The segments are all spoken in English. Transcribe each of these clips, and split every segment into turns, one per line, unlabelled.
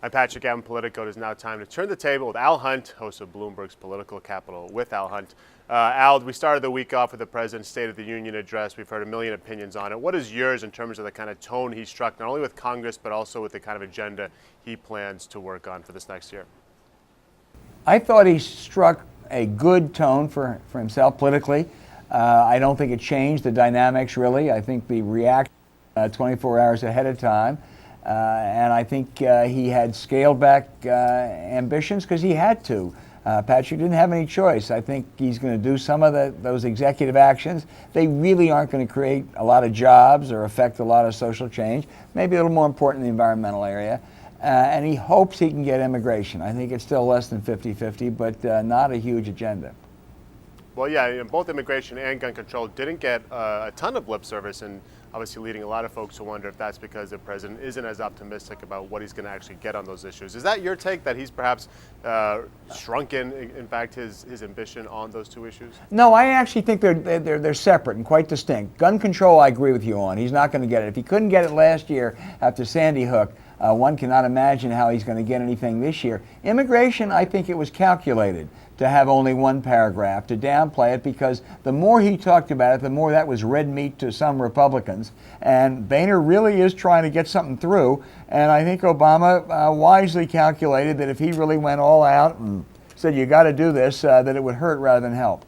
I'm Patrick, Gavin, Politico. It is now time to turn the table with Al Hunt, host of Bloomberg's Political Capital with Al Hunt. Al, we started the week off with the President's State of the Union address. We've heard a million opinions on it. What is yours in terms of the kind of tone he struck, not only with Congress, but also with the kind of agenda he plans to work on for this next year?
I thought he struck a good tone for himself politically. I don't think it changed the dynamics, really. I think the reaction 24 hours ahead of time. And I think he had scaled back ambitions because he had to. Patrick didn't have any choice. I think he's going to do some of those executive actions. They really aren't going to create a lot of jobs or affect a lot of social change. Maybe a little more important in the environmental area. And he hopes he can get immigration. I think it's still less than 50-50, but not a huge agenda.
Well, yeah, both immigration and gun control didn't get a ton of lip service, and obviously leading a lot of folks to wonder if that's because the president isn't as optimistic about what he's going to actually get on those issues. Is that your take, that he's perhaps shrunken, in fact, his ambition on those two issues?
No, I actually think they're separate and quite distinct. Gun control, I agree with you on. He's not going to get it. If he couldn't get it last year after Sandy Hook, one cannot imagine how he's going to get anything this year. Immigration, I think it was calculated to have only one paragraph, to downplay it, because the more he talked about it, the more that was red meat to some Republicans. And Boehner really is trying to get something through. And I think Obama wisely calculated that if he really went all out and said, you got to do this, that it would hurt rather than help.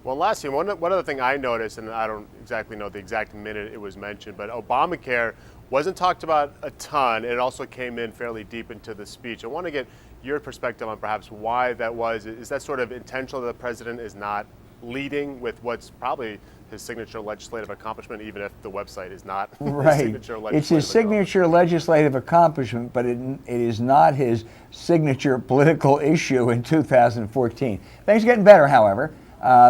Well, lastly, one other thing I noticed, and I don't exactly know the exact minute it was mentioned, but Obamacare wasn't talked about a ton. It also came in fairly deep into the speech. I want to get your perspective on perhaps why that was. Is that sort of intentional that the president is not leading with what's probably his signature legislative accomplishment, even if the website is not
right.
his signature legislative
It's his signature legislative accomplishment, but it is not his signature political issue in 2014. Things are getting better, however.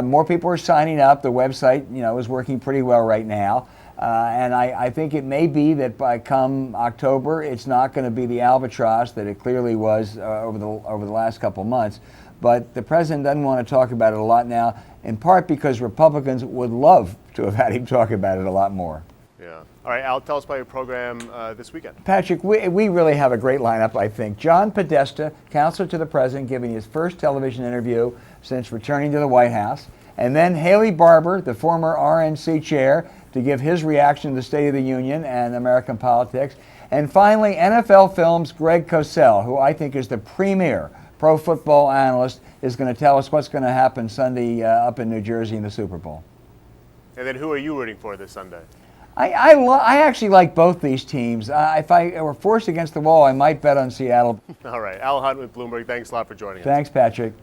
More people are signing up. The website, is working pretty well right now. And I think it may be that by come October, it's not going to be the albatross that it clearly was over the last couple of months. But the president doesn't want to talk about it a lot now, in part because Republicans would love to have had him talk about it a lot more.
Yeah. All right, Al, tell us about your program this weekend.
Patrick, we really have a great lineup, I think. John Podesta, counselor to the president, giving his first television interview since returning to the White House. And then Haley Barbour, the former RNC chair, to give his reaction to the State of the Union and American politics. And finally, NFL Films' Greg Cosell, who I think is the premier pro football analyst, is going to tell us what's going to happen Sunday up in New Jersey in the Super Bowl.
And then who are you rooting for this Sunday?
I actually like both these teams. If I were forced against the wall, I might bet on Seattle.
All right. Al Hunt with Bloomberg, thanks a lot for joining us.
Thanks, Patrick.